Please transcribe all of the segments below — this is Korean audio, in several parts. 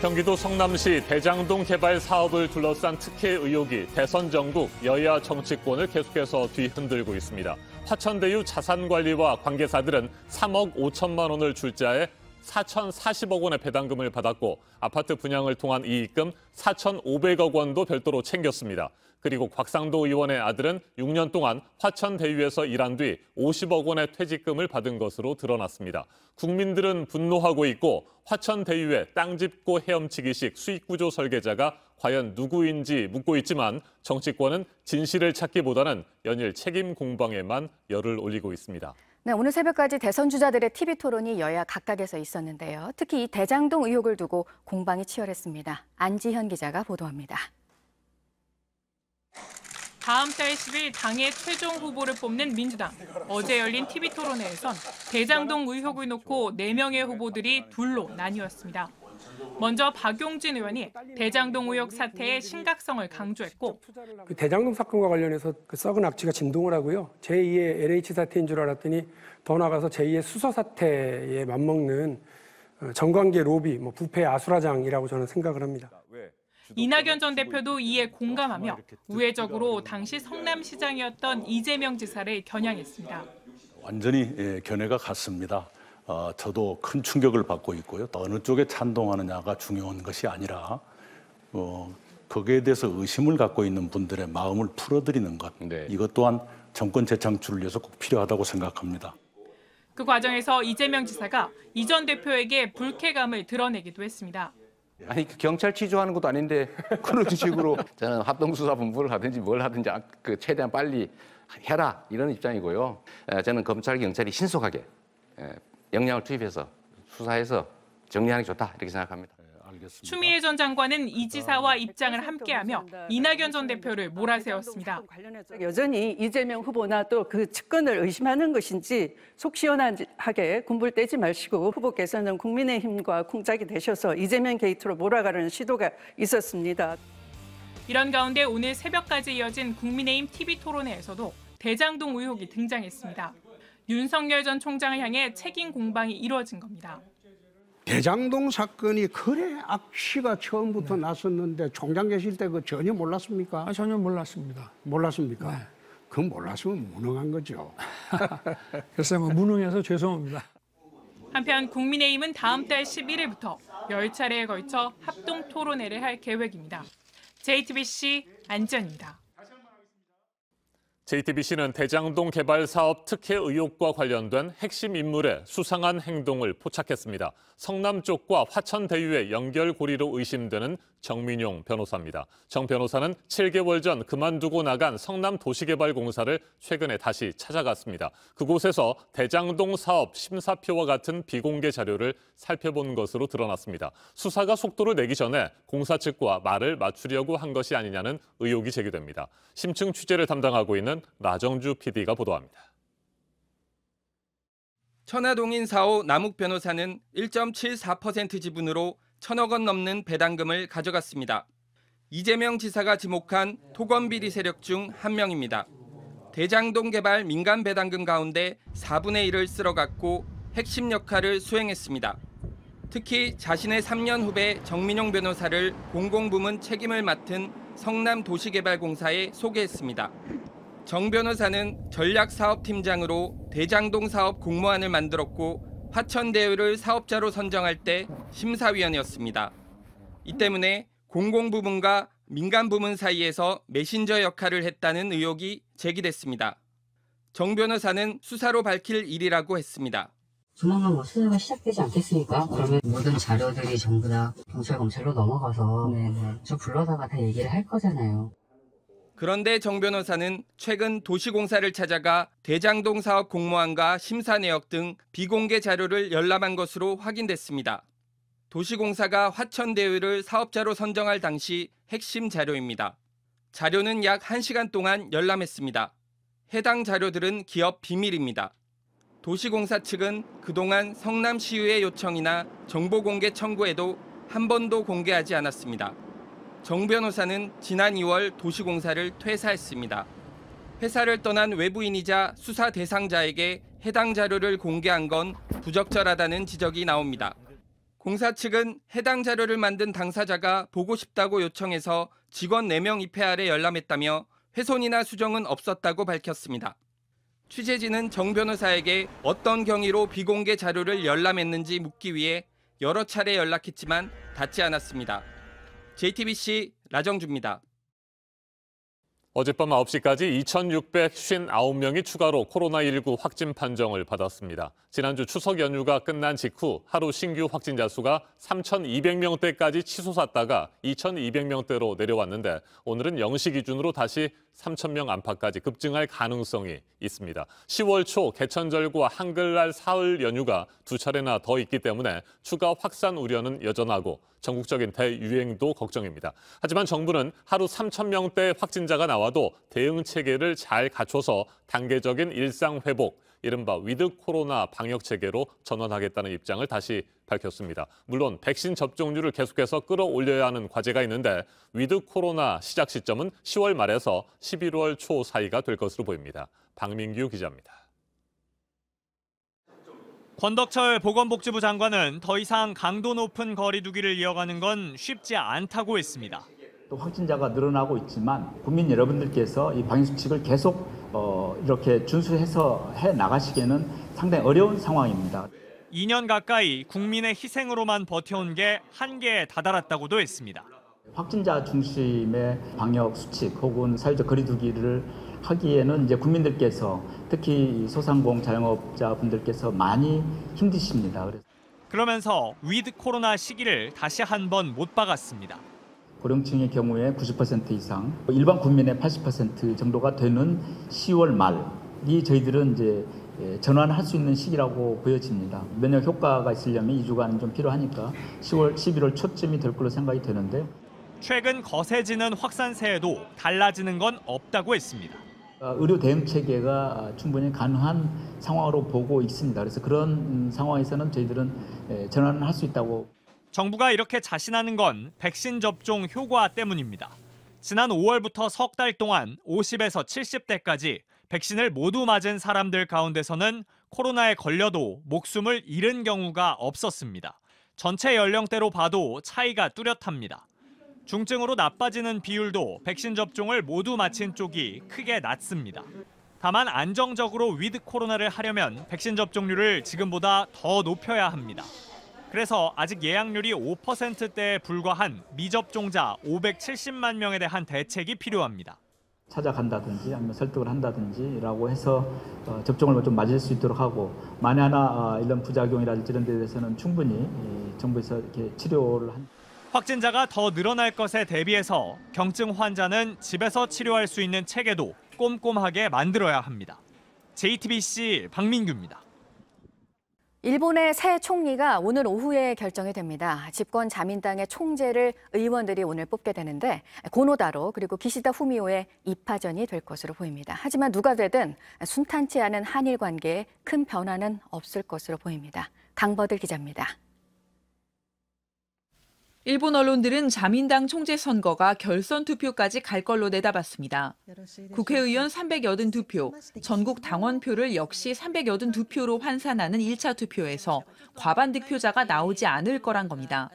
경기도 성남시 대장동 개발 사업을 둘러싼 특혜 의혹이 대선 전국 여야 정치권을 계속해서 뒤흔들고 있습니다. 화천대유 자산관리와 관계사들은 3억 5천만 원을 출자해 4,040억 원의 배당금을 받았고 아파트 분양을 통한 이익금 4,500억 원도 별도로 챙겼습니다. 그리고 곽상도 의원의 아들은 6년 동안 화천대유에서 일한 뒤 50억 원의 퇴직금을 받은 것으로 드러났습니다. 국민들은 분노하고 있고 화천대유의 땅 짚고 헤엄치기식 수익구조 설계자가 과연 누구인지 묻고 있지만 정치권은 진실을 찾기보다는 연일 책임 공방에만 열을 올리고 있습니다. 네, 오늘 새벽까지 대선 주자들의 TV 토론이 여야 각각에서 있었는데요. 특히 이 대장동 의혹을 두고 공방이 치열했습니다. 안지현 기자가 보도합니다. 다음 달 10일 당의 최종 후보를 뽑는 민주당. 어제 열린 TV 토론회에선 대장동 의혹을 놓고 4명의 후보들이 둘로 나뉘었습니다. 먼저 박용진 의원이 대장동 의혹 사태의 심각성을 강조했고 대장동 사건과 관련해서 그 썩은 악취가 진동을 하고요. 제2의 LH 사태인 줄 알았더니 더 나아가서 제2의 수소 사태에 맞먹는 정관계 로비, 부패 아수라장이라고 저는 생각을 합니다. 이낙연 전 대표도 이에 공감하며 우회적으로 당시 성남시장이었던 이재명 지사를 겨냥했습니다. 완전히 견해가 같습니다. 저도 큰 충격을 받고 있고요. 어느 쪽에 찬동하느냐가 중요한 것이 아니라 거기에 대해서 의심을 갖고 있는 분들의 마음을 풀어드리는 것. 이것 또한 정권 재창출을 위해서 꼭 필요하다고 생각합니다. 그 과정에서 이재명 지사가 이 전 대표에게 불쾌감을 드러내기도 했습니다. 아니 경찰 취조하는 것도 아닌데 그런 식으로 저는 합동수사본부를 하든지 뭘 하든지 최대한 빨리 해라 이런 입장이고요. 저는 검찰 경찰이 신속하게 역량을 투입해서 수사해서 정리하는 게 좋다 이렇게 생각합니다. 추미애 전 장관은 이 지사와 입장을 함께하며 이낙연 전 대표를 몰아세웠습니다. 여전히 이재명 후보나 또 그 측근을 의심하는 것인지 속 시원하게 군불 떼지 마시고 후보께서는 국민의힘과 콩짝이 되셔서 이재명 게이트로 몰아가려는 시도가 있었습니다. 이런 가운데 오늘 새벽까지 이어진 국민의힘 TV 토론회에서도 대장동 의혹이 등장했습니다. 윤석열 전 총장을 향해 책임 공방이 이루어진 겁니다. 대장동 사건이 그래 악취가 처음부터 났었는데 총장 계실 때 그 전혀 몰랐습니까? 전혀 몰랐습니다. 몰랐습니까? 네. 그 몰랐으면 무능한 거죠. 글쎄 무능해서 죄송합니다. 한편 국민의힘은 다음 달 11일부터 10차례에 걸쳐 합동 토론회를 할 계획입니다. JTBC 안지현입니다. JTBC는 대장동 개발 사업 특혜 의혹과 관련된 핵심 인물의 수상한 행동을 포착했습니다. 성남 쪽과 화천대유의 연결고리로 의심되는 정민용 변호사입니다. 정 변호사는 7개월 전 그만두고 나간 성남도시개발공사를 최근에 다시 찾아갔습니다. 그곳에서 대장동 사업 심사표와 같은 비공개 자료를 살펴본 것으로 드러났습니다. 수사가 속도를 내기 전에 공사 측과 말을 맞추려고 한 것이 아니냐는 의혹이 제기됩니다. 심층 취재를 담당하고 있는 라정주 PD가 보도합니다. 천화동인 4호 남욱 변호사는 1.74% 지분으로 1,000억 원 넘는 배당금을 가져갔습니다. 이재명 지사가 지목한 토건비리 세력 중 한 명입니다. 대장동 개발 민간 배당금 가운데 4분의 1을 쓸어갔고 핵심 역할을 수행했습니다. 특히 자신의 3년 후배 정민용 변호사를 공공부문 책임을 맡은 성남도시개발공사에 소개했습니다. 정 변호사는 전략사업팀장으로 대장동 사업 공모안을 만들었고 화천대유를 사업자로 선정할 때 심사위원이었습니다. 이 때문에 공공부문과 민간부문 사이에서 메신저 역할을 했다는 의혹이 제기됐습니다. 정 변호사는 수사로 밝힐 일이라고 했습니다. 조만간 수사가 시작되지 않겠습니까? 그러면 모든 자료들이 전부 다 경찰, 검찰로 넘어가서 저 불러다가 다 얘기를 할 거잖아요. 그런데 정 변호사는 최근 도시공사를 찾아가 대장동 사업 공모안과 심사 내역 등 비공개 자료를 열람한 것으로 확인됐습니다. 도시공사가 화천대유를 사업자로 선정할 당시 핵심 자료입니다. 자료는 약 1시간 동안 열람했습니다. 해당 자료들은 기업 비밀입니다. 도시공사 측은 그동안 성남시의회 요청이나 정보공개 청구에도 한 번도 공개하지 않았습니다. 정 변호사는 지난 2월 도시공사를 퇴사했습니다. 회사를 떠난 외부인이자 수사 대상자에게 해당 자료를 공개한 건 부적절하다는 지적이 나옵니다. 공사 측은 해당 자료를 만든 당사자가 보고 싶다고 요청해서 직원 4명 입회 아래 열람했다며 훼손이나 수정은 없었다고 밝혔습니다. 취재진은 정 변호사에게 어떤 경위로 비공개 자료를 열람했는지 묻기 위해 여러 차례 연락했지만 닿지 않았습니다. JTBC 라정주입니다. 어젯밤 9시까지 2,659명이 추가로 코로나19 확진 판정을 받았습니다. 지난주 추석 연휴가 끝난 직후 하루 신규 확진자 수가 3,200명대까지 치솟았다가 2,200명대로 내려왔는데 오늘은 0시 기준으로 다시 3,000명 안팎까지 급증할 가능성이 있습니다. 10월 초 개천절과 한글날 사흘 연휴가 2차례나 더 있기 때문에 추가 확산 우려는 여전하고 전국적인 대유행도 걱정입니다. 하지만 정부는 하루 3,000명대 확진자가 나와도 대응 체계를 잘 갖춰서 단계적인 일상 회복, 이른바 위드 코로나 방역 체계로 전환하겠다는 입장을 다시 밝혔습니다. 물론 백신 접종률을 계속해서 끌어올려야 하는 과제가 있는데 위드 코로나 시작 시점은 10월 말에서 11월 초 사이가 될 것으로 보입니다. 박민규 기자입니다. 권덕철 보건복지부 장관은 더 이상 강도 높은 거리 두기를 이어가는 건 쉽지 않다고 했습니다. 또 확진자가 늘어나고 있지만 국민 여러분들께서 이 방역 수칙을 계속 이렇게 준수해서 해 나가시기에는 상당히 어려운 상황입니다. 2년 가까이 국민의 희생으로만 버텨온 게 한계에 다다랐다고 했습니다. 확진자 중심의 방역 수칙 혹은 사회적 거리 두기를 하기에는 이제 국민들께서 특히 소상공 자영업자분들께서 많이 힘드십니다. 그러면서 위드 코로나 시기를 다시 한번 못 박았습니다. 고령층의 경우에 90% 이상, 일반 국민의 80% 정도가 되는 10월 말이 저희들은 이제 전환할 수 있는 시기라고 보여집니다. 면역 효과가 있으려면 2주간 좀 필요하니까 10월, 11월 초쯤이 될 걸로 생각이 되는데요. 최근 거세지는 확산세에도 달라지는 건 없다고 했습니다. 의료 대응 체계가 충분히 가능한 상황으로 보고 있습니다. 그래서 그런 상황에서는 저희들은 전환을 할 수 있다고. 정부가 이렇게 자신하는 건 백신 접종 효과 때문입니다. 지난 5월부터 석 달 동안 50에서 70대까지 백신을 모두 맞은 사람들 가운데서는 코로나에 걸려도 목숨을 잃은 경우가 없었습니다. 전체 연령대로 봐도 차이가 뚜렷합니다. 중증으로 나빠지는 비율도 백신 접종을 모두 마친 쪽이 크게 낮습니다. 다만 안정적으로 위드 코로나를 하려면 백신 접종률을 지금보다 더 높여야 합니다. 그래서 아직 예약률이 5%대에 불과한 미접종자 570만 명에 대한 대책이 필요합니다. 찾아간다든지 아니면 설득을 한다든지라고 해서 접종을 좀 맞을 수 있도록 하고 만에 하나 이런 부작용이라든지 이런 데 대해서는 충분히 정부에서 이렇게 치료를 한. 확진자가 더 늘어날 것에 대비해서 경증 환자는 집에서 치료할 수 있는 체계도 꼼꼼하게 만들어야 합니다. JTBC 박민규입니다. 일본의 새 총리가 오늘 오후에 결정이 됩니다. 집권 자민당의 총재를 의원들이 오늘 뽑게 되는데 고노다로 그리고 기시다 후미오의 2파전이 될 것으로 보입니다. 하지만 누가 되든 순탄치 않은 한일 관계에 큰 변화는 없을 것으로 보입니다. 강버들 기자입니다. 일본 언론들은 자민당 총재 선거가 결선 투표까지 갈 걸로 내다봤습니다. 국회의원 382표, 전국 당원표를 역시 382표로 환산하는 1차 투표에서 과반 득표자가 나오지 않을 거란 겁니다.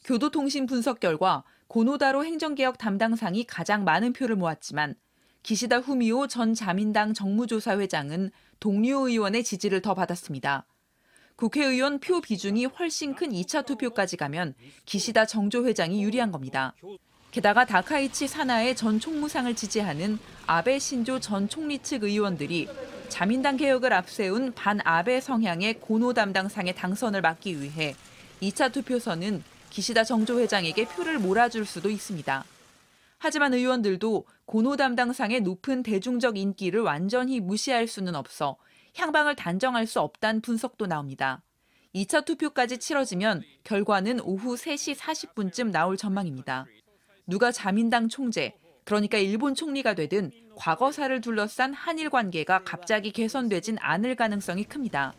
교도통신 분석 결과 고노다로 행정개혁 담당상이 가장 많은 표를 모았지만 기시다 후미오 전 자민당 정무조사회장은 동료 의원의 지지를 더 받았습니다. 국회의원 표 비중이 훨씬 큰 2차 투표까지 가면 기시다 정조 회장이 유리한 겁니다. 게다가 다카이치 사나의 전 총무상을 지지하는 아베 신조 전 총리 측 의원들이 자민당 개혁을 앞세운 반아베 성향의 고노 담당상의 당선을 막기 위해 2차 투표서는 기시다 정조 회장에게 표를 몰아줄 수도 있습니다. 하지만 의원들도 고노 담당상의 높은 대중적 인기를 완전히 무시할 수는 없어 향방을 단정할 수 없다는 분석도 나옵니다. 2차 투표까지 치러지면 결과는 오후 3시 40분쯤 나올 전망입니다. 누가 자민당 총재, 그러니까 일본 총리가 되든 과거사를 둘러싼 한일 관계가 갑자기 개선되진 않을 가능성이 큽니다.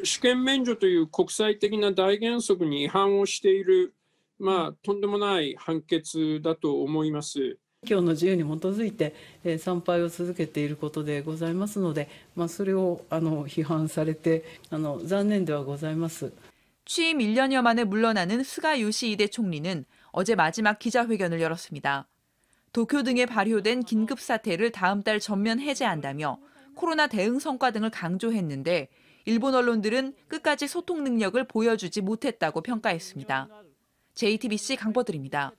主権免除という国際的な大原則に違反をしている、とんでもない判決だと思います。教の自由に基づいて参拝を続けていることでございますので、それを批判されて残念ではございます。 취임 1년여 만에 물러나는 스가 요시히데 총리는 어제 마지막 기자회견을 열었습니다. 도쿄 등에 발효된 긴급 사태를 다음 달 전면 해제한다며 코로나 대응 성과 등을 강조했는데 일본 언론들은 끝까지 소통 능력을 보여주지 못했다고 평가했습니다. JTBC 강보들입니다.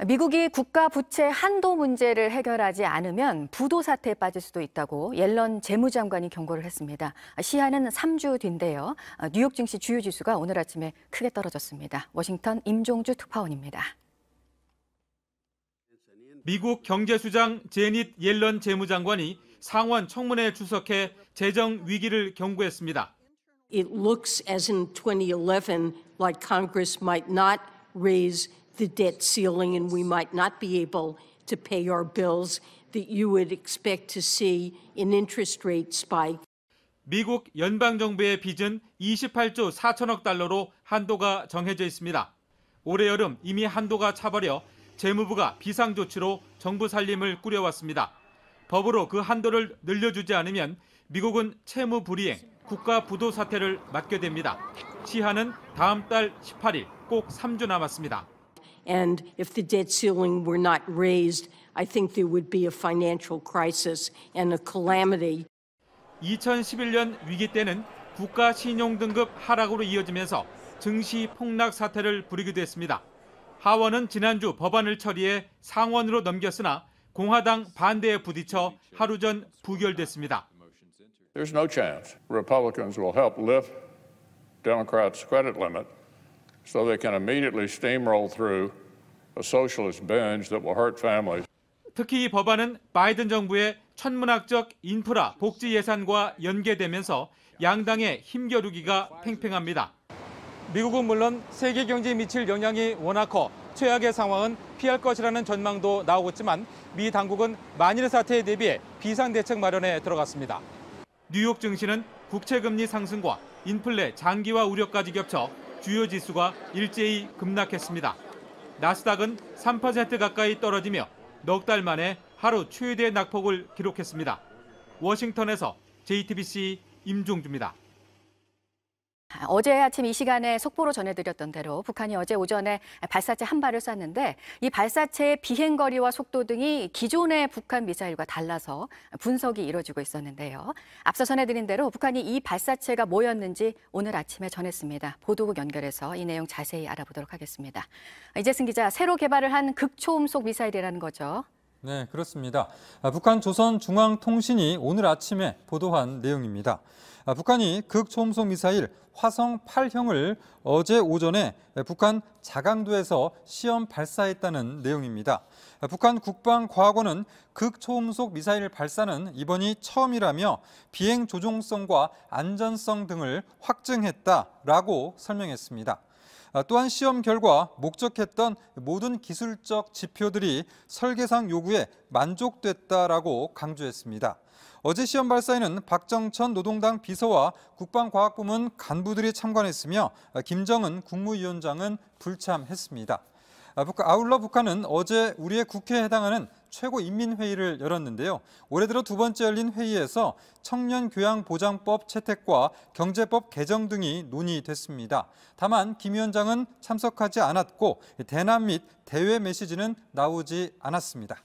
미국이 국가 부채 한도 문제를 해결하지 않으면 부도 사태에 빠질 수도 있다고 옐런 재무장관이 경고를 했습니다. 시한은 3주 뒤인데요. 뉴욕 증시 주요 지수가 오늘 아침에 크게 떨어졌습니다. 워싱턴 임종주 특파원입니다. 미국 경제수장 제닛 옐런 재무장관이 상원 청문회에 출석해 재정 위기를 경고했습니다. It looks as in 2011 like Congress might not raise the debt ceiling and we might not be able to pay our bills, that you would expect to see an interest rate spike. 미국 연방정부의 빚은 28조 4천억 달러로 한도가 정해져 있습니다. 올해 여름 이미 한도가 차버려 재무부가 비상조치로 정부 살림을 꾸려왔습니다. 법으로 그 한도를 늘려주지 않으면 미국은 채무 불이행, 국가 부도 사태를 맞게 됩니다. 시한은 다음 달 18일, 꼭 3주 남았습니다. And if the debt ceiling were not raised, I think there would be a financial crisis and a calamity. 2011년 위기 때는 국가 신용 등급 하락으로 이어지면서 증시 폭락 사태를 부리기도 했습니다. 하원은 지난주 법안을 처리해 상원으로 넘겼으나 공화당 반대에 부딪혀 하루 전 부결됐습니다. There's no chance Republicans will help lift Democrats' credit limit so they can immediately steamroll through a socialist binge that will hurt families. 특히 이 법안은 바이든 정부의 천문학적 인프라 복지 예산과 연계되면서 양당의 힘겨루기가 팽팽합니다. 미국은 물론 세계 경제에 미칠 영향이 워낙 커 최악의 상황은 피할 것이라는 전망도 나오고 있지만 미 당국은 만일 사태에 대비해 비상대책 마련에 들어갔습니다. 뉴욕 증시는 국채금리 상승과 인플레 장기화 우려까지 겹쳐 주요 지수가 일제히 급락했습니다. 나스닥은 3% 가까이 떨어지며 넉 달 만에 하루 최대 낙폭을 기록했습니다. 워싱턴에서 JTBC 임종주입니다. 어제 아침 이 시간에 속보로 전해드렸던 대로 북한이 어제 오전에 발사체 한 발을 쐈는데 이 발사체의 비행거리와 속도 등이 기존의 북한 미사일과 달라서 분석이 이루어지고 있었는데요. 앞서 전해드린 대로 북한이 이 발사체가 뭐였는지 오늘 아침에 전했습니다. 보도국 연결해서 이 내용 자세히 알아보도록 하겠습니다. 이재승 기자, 새로 개발을 한 극초음속 미사일이라는 거죠? 네, 그렇습니다. 북한 조선중앙통신이 오늘 아침에 보도한 내용입니다. 북한이 극초음속 미사일 화성 8형을 어제 오전에 북한 자강도에서 시험 발사했다는 내용입니다. 북한 국방과학원은 극초음속 미사일 발사는 이번이 처음이라며 비행 조종성과 안전성 등을 확증했다라고 설명했습니다. 또한 시험 결과 목적했던 모든 기술적 지표들이 설계상 요구에 만족됐다라고 강조했습니다. 어제 시험 발사에는 박정천 노동당 비서와 국방과학부문 간부들이 참관했으며 김정은 국무위원장은 불참했습니다. 아울러 북한은 어제 우리의 국회에 해당하는 최고인민회의를 열었는데요. 올해 들어 두 번째 열린 회의에서 청년교양보장법 채택과 경제법 개정 등이 논의됐습니다. 다만 김 위원장은 참석하지 않았고 대남 및 대외 메시지는 나오지 않았습니다.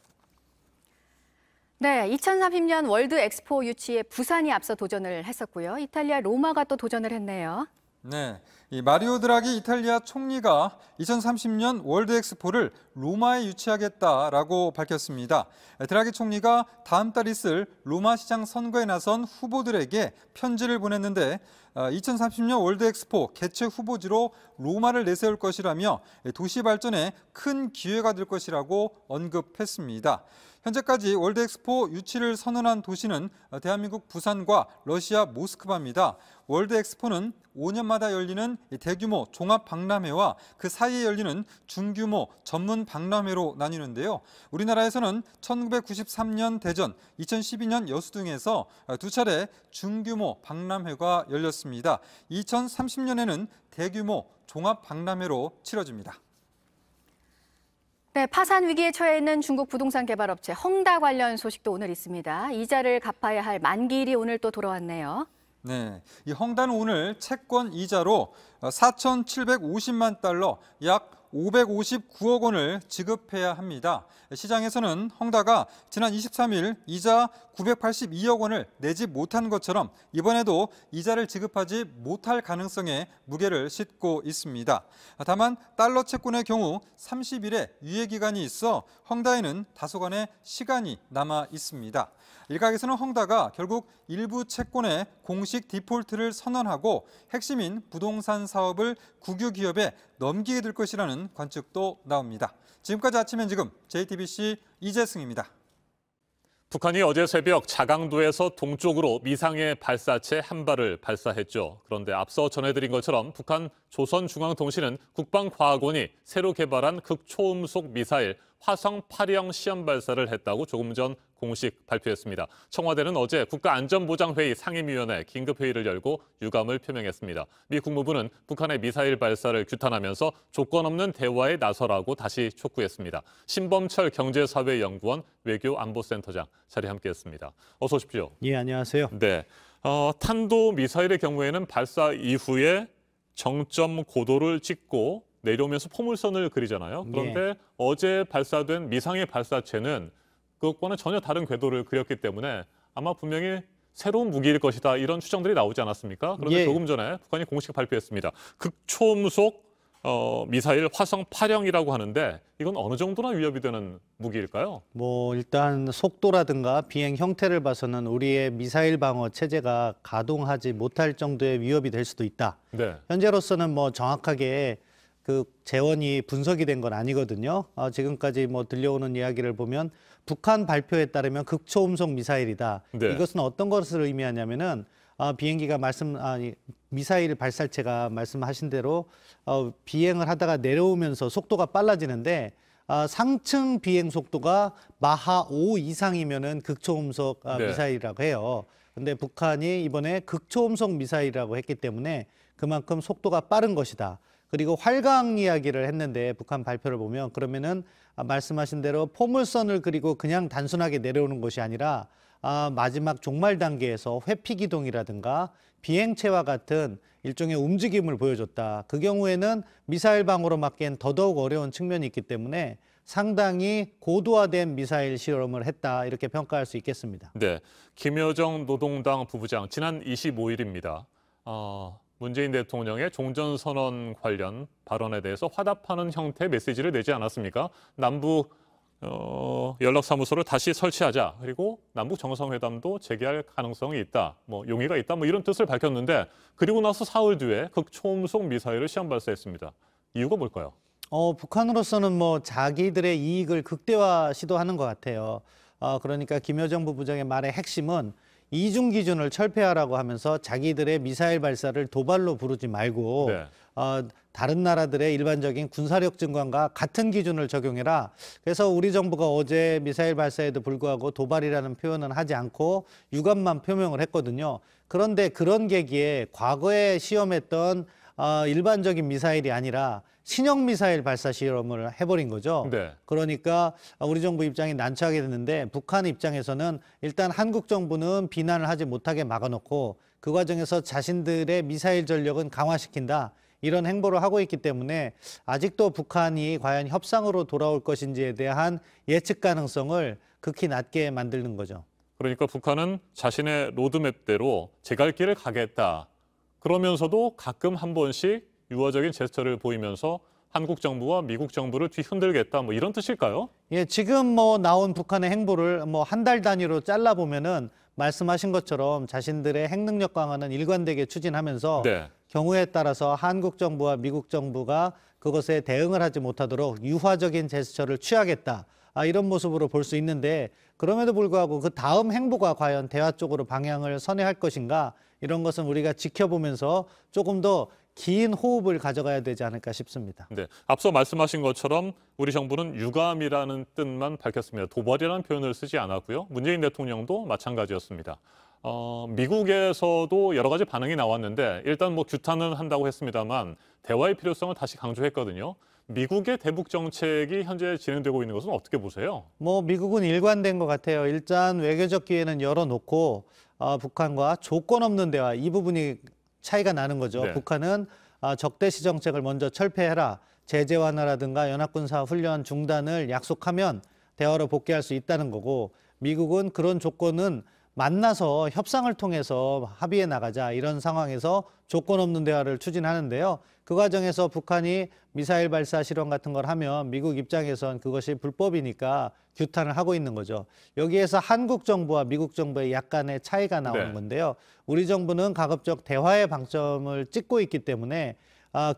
네, 2030년 월드 엑스포 유치에 부산이 앞서 도전을 했었고요. 이탈리아 로마가 또 도전을 했네요. 네, 이 마리오 드라기 이탈리아 총리가 2030년 월드 엑스포를 로마에 유치하겠다라고 밝혔습니다. 드라기 총리가 다음 달 있을 로마 시장 선거에 나선 후보들에게 편지를 보냈는데 2030년 월드 엑스포 개최 후보지로 로마를 내세울 것이라며 도시 발전에 큰 기회가 될 것이라고 언급했습니다. 현재까지 월드 엑스포 유치를 선언한 도시는 대한민국 부산과 러시아 모스크바입니다. 월드 엑스포는 5년마다 열리는 대규모 종합 박람회와 그 사이에 열리는 중규모 전문 박람회로 나뉘는데요. 우리나라에서는 1993년 대전, 2012년 여수 등에서 두 차례 중규모 박람회가 열렸습니다. 2030년에는 대규모 종합 박람회로 치러집니다. 네, 파산 위기에 처해 있는 중국 부동산 개발업체 헝다 관련 소식도 오늘 있습니다. 이자를 갚아야 할 만기일이 오늘 또 돌아왔네요. 네, 이 헝다는 오늘 채권 이자로 4,750만 달러, 약 559억 원을 지급해야 합니다. 시장에서는 헝다가 지난 23일 이자 982억 원을 내지 못한 것처럼 이번에도 이자를 지급하지 못할 가능성에 무게를 싣고 있습니다. 다만 달러 채권의 경우 30일의 유예 기간이 있어 헝다에는 다소간의 시간이 남아 있습니다. 일각에서는 헝다가 결국 일부 채권의 공식 디폴트를 선언하고 핵심인 부동산 사업을 국유기업에 넘기게 될 것이라는 관측도 나옵니다. 지금까지 아침 현지금 JTBC 이재승입니다. 북한이 어제 새벽 자강도에서 동쪽으로 미상의 발사체 한 발을 발사했죠. 그런데 앞서 전해드린 것처럼 북한 조선중앙통신은 국방과학원이 새로 개발한 극초음속 미사일 화성 8형 시험 발사를 했다고 조금 전 공식 발표했습니다. 청와대는 어제 국가안전보장회의 상임위원회 긴급회의를 열고 유감을 표명했습니다. 미 국무부는 북한의 미사일 발사를 규탄하면서 조건 없는 대화에 나서라고 다시 촉구했습니다. 신범철 경제사회연구원 외교안보센터장 자리에 함께했습니다. 어서 오십시오. 예, 안녕하세요. 네, 탄도미사일의 경우에는 발사 이후에 정점 고도를 찍고 내려오면서 포물선을 그리잖아요. 그런데 어제 발사된 미상의 발사체는 그것과는 전혀 다른 궤도를 그렸기 때문에 아마 분명히 새로운 무기일 것이다 이런 추정들이 나오지 않았습니까? 그런데 조금 전에 북한이 공식 발표했습니다. 극초음속 미사일 화성 8형이라고 하는데 이건 어느 정도나 위협이 되는 무기일까요? 일단 속도라든가 비행 형태를 봐서는 우리의 미사일 방어 체제가 가동하지 못할 정도의 위협이 될 수도 있다. 네. 현재로서는 정확하게 그 재원이 분석이 된 건 아니거든요. 지금까지 들려오는 이야기를 보면 북한 발표에 따르면 극초음속 미사일이다. 네. 이것은 어떤 것을 의미하냐면은 비행기가 미사일 발사체가 말씀하신 대로 비행을 하다가 내려오면서 속도가 빨라지는데 상층 비행 속도가 마하 5 이상이면은 극초음속 미사일이라고 해요. 근데 북한이 이번에 극초음속 미사일이라고 했기 때문에 그만큼 속도가 빠른 것이다. 그리고 활강 이야기를 했는데 북한 발표를 보면 그러면은 말씀하신 대로 포물선을 그리고 그냥 단순하게 내려오는 것이 아니라 마지막 종말 단계에서 회피 기동이라든가 비행체와 같은 일종의 움직임을 보여줬다. 그 경우에는 미사일 방어로 맞기엔 더더욱 어려운 측면이 있기 때문에 상당히 고도화된 미사일 실험을 했다. 이렇게 평가할 수 있겠습니다. 네, 김여정 노동당 부부장 지난 25일입니다. 문재인 대통령의 종전선언 관련 발언에 대해서 화답하는 형태의 메시지를 내지 않았습니까? 남북 연락사무소를 다시 설치하자. 그리고 남북 정상회담도 재개할 가능성이 있다. 용의가 있다. 이런 뜻을 밝혔는데 그리고 나서 사흘 뒤에 극초음속 미사일을 시험 발사했습니다. 이유가 뭘까요? 북한으로서는 자기들의 이익을 극대화 시도하는 것 같아요. 그러니까 김여정 부부장의 말의 핵심은 이중 기준을 철폐하라고 하면서 자기들의 미사일 발사를 도발로 부르지 말고 다른 나라들의 일반적인 군사력 증강과 같은 기준을 적용해라. 그래서 우리 정부가 어제 미사일 발사에도 불구하고 도발이라는 표현은 하지 않고 유감만 표명을 했거든요. 그런데 그런 계기에 과거에 시험했던 일반적인 미사일이 아니라 신형 미사일 발사 실험을 해버린 거죠. 네. 그러니까 우리 정부 입장이 난처하게 됐는데 북한 입장에서는 일단 한국 정부는 비난을 하지 못하게 막아놓고 그 과정에서 자신들의 미사일 전력은 강화시킨다. 이런 행보를 하고 있기 때문에 아직도 북한이 과연 협상으로 돌아올 것인지에 대한 예측 가능성을 극히 낮게 만드는 거죠. 그러니까 북한은 자신의 로드맵대로 제 갈 길을 가겠다. 그러면서도 가끔 한 번씩 유화적인 제스처를 보이면서 한국 정부와 미국 정부를 뒤흔들겠다. 이런 뜻일까요? 예, 지금 나온 북한의 행보를 한 달 단위로 잘라보면은 말씀하신 것처럼 자신들의 핵능력 강화는 일관되게 추진하면서 경우에 따라서 한국 정부와 미국 정부가 그것에 대응을 하지 못하도록 유화적인 제스처를 취하겠다. 이런 모습으로 볼 수 있는데 그럼에도 불구하고 그 다음 행보가 과연 대화 쪽으로 방향을 선회할 것인가 이런 것은 우리가 지켜보면서 조금 더 긴 호흡을 가져가야 되지 않을까 싶습니다. 네, 앞서 말씀하신 것처럼 우리 정부는 유감이라는 뜻만 밝혔습니다. 도발이라는 표현을 쓰지 않았고요. 문재인 대통령도 마찬가지였습니다. 미국에서도 여러 가지 반응이 나왔는데 일단 규탄은 한다고 했습니다만 대화의 필요성을 다시 강조했거든요. 미국의 대북 정책이 현재 진행되고 있는 것은 어떻게 보세요? 미국은 일관된 것 같아요. 일단 외교적 기회는 열어놓고 북한과 조건 없는 대화 이 부분이 차이가 나는 거죠. 네. 북한은 적대시 정책을 먼저 철폐해라. 제재 완화라든가 연합군사 훈련 중단을 약속하면 대화로 복귀할 수 있다는 거고 미국은 그런 조건은 만나서 협상을 통해서 합의해 나가자 이런 상황에서 조건 없는 대화를 추진하는데요. 그 과정에서 북한이 미사일 발사 실험 같은 걸 하면 미국 입장에선 그것이 불법이니까 규탄을 하고 있는 거죠. 여기에서 한국 정부와 미국 정부의 약간의 차이가 나오는 네. 건데요. 우리 정부는 가급적 대화의 방점을 찍고 있기 때문에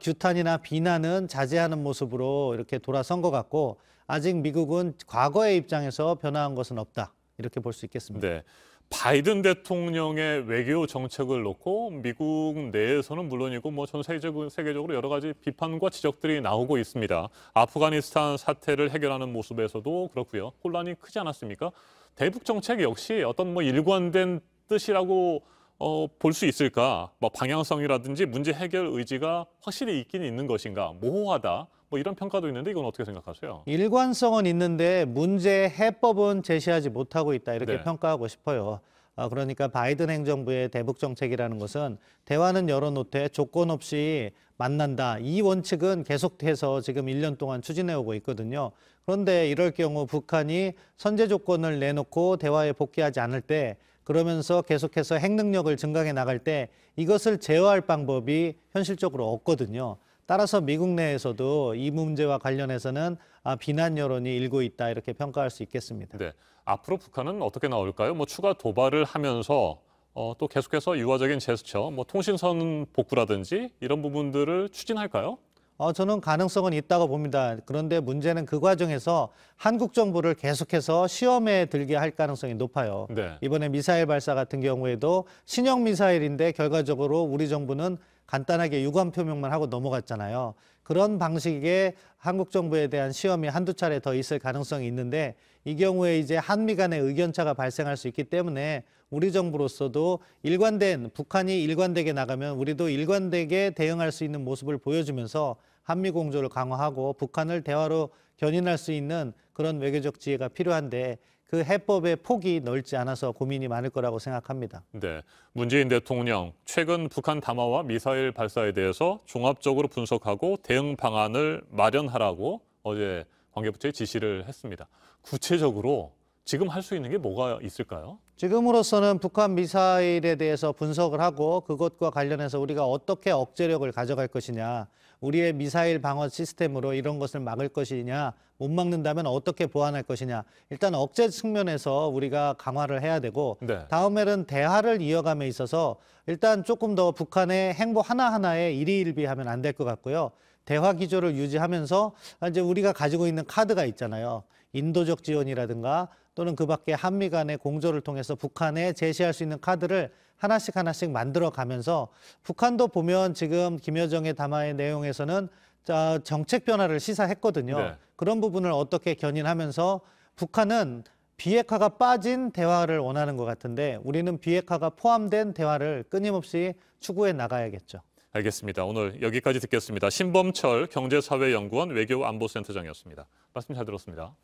규탄이나 비난은 자제하는 모습으로 이렇게 돌아선 것 같고 아직 미국은 과거의 입장에서 변화한 것은 없다. 이렇게 볼 수 있겠습니다. 네. 바이든 대통령의 외교 정책을 놓고 미국 내에서는 물론이고 뭐 전 세계적으로 여러 가지 비판과 지적들이 나오고 있습니다. 아프가니스탄 사태를 해결하는 모습에서도 그렇고요. 혼란이 크지 않았습니까? 대북 정책 역시 어떤 뭐 일관된 뜻이라고 볼 수 있을까? 뭐 방향성이라든지 문제 해결 의지가 확실히 있긴 있는 것인가? 모호하다. 뭐 이런 평가도 있는데 이건 어떻게 생각하세요? 일관성은 있는데 문제 해법은 제시하지 못하고 있다 이렇게 네. 평가하고 싶어요. 그러니까 바이든 행정부의 대북 정책이라는 것은 대화는 열어놓되 조건 없이 만난다. 이 원칙은 계속해서 지금 1년 동안 추진해오고 있거든요. 그런데 이럴 경우 북한이 선제 조건을 내놓고 대화에 복귀하지 않을 때 그러면서 계속해서 핵 능력을 증강해 나갈 때 이것을 제어할 방법이 현실적으로 없거든요. 따라서 미국 내에서도 이 문제와 관련해서는 비난 여론이 일고 있다 이렇게 평가할 수 있겠습니다. 네. 앞으로 북한은 어떻게 나올까요? 뭐 추가 도발을 하면서 또 계속해서 유화적인 제스처, 뭐 통신선 복구라든지 이런 부분들을 추진할까요? 저는 가능성은 있다고 봅니다. 그런데 문제는 그 과정에서 한국 정부를 계속해서 시험에 들게 할 가능성이 높아요. 네. 이번에 미사일 발사 같은 경우에도 신형 미사일인데 결과적으로 우리 정부는 간단하게 유감 표명만 하고 넘어갔잖아요. 그런 방식의 한국 정부에 대한 시험이 한두 차례 더 있을 가능성이 있는데 이 경우에 이제 한미 간의 의견차가 발생할 수 있기 때문에 우리 정부로서도 북한이 일관되게 나가면 우리도 일관되게 대응할 수 있는 모습을 보여주면서 한미 공조를 강화하고 북한을 대화로 견인할 수 있는 그런 외교적 지혜가 필요한데 그 해법의 폭이 넓지 않아서 고민이 많을 거라고 생각합니다. 네, 문재인 대통령 최근 북한 담화와 미사일 발사에 대해서 종합적으로 분석하고 대응 방안을 마련하라고 어제 관계부처에 지시를 했습니다. 구체적으로 지금 할 수 있는 게 뭐가 있을까요? 지금으로서는 북한 미사일에 대해서 분석을 하고 그것과 관련해서 우리가 어떻게 억제력을 가져갈 것이냐, 우리의 미사일 방어 시스템으로 이런 것을 막을 것이냐, 못 막는다면 어떻게 보완할 것이냐. 일단 억제 측면에서 우리가 강화를 해야 되고 네. 다음에는 대화를 이어감에 있어서 일단 조금 더 북한의 행보 하나하나에 일희일비하면 안 될 것 같고요. 대화 기조를 유지하면서 이제 우리가 가지고 있는 카드가 있잖아요. 인도적 지원이라든가 또는 그 밖에 한미 간의 공조를 통해서 북한에 제시할 수 있는 카드를 하나씩 만들어 가면서 북한도 보면 지금 김여정의 담화의 내용에서는 정책 변화를 시사했거든요. 네. 그런 부분을 어떻게 견인하면서 북한은 비핵화가 빠진 대화를 원하는 것 같은데 우리는 비핵화가 포함된 대화를 끊임없이 추구해 나가야겠죠. 알겠습니다. 오늘 여기까지 듣겠습니다. 신범철 경제사회연구원 외교안보센터장이었습니다. 말씀 잘 들었습니다.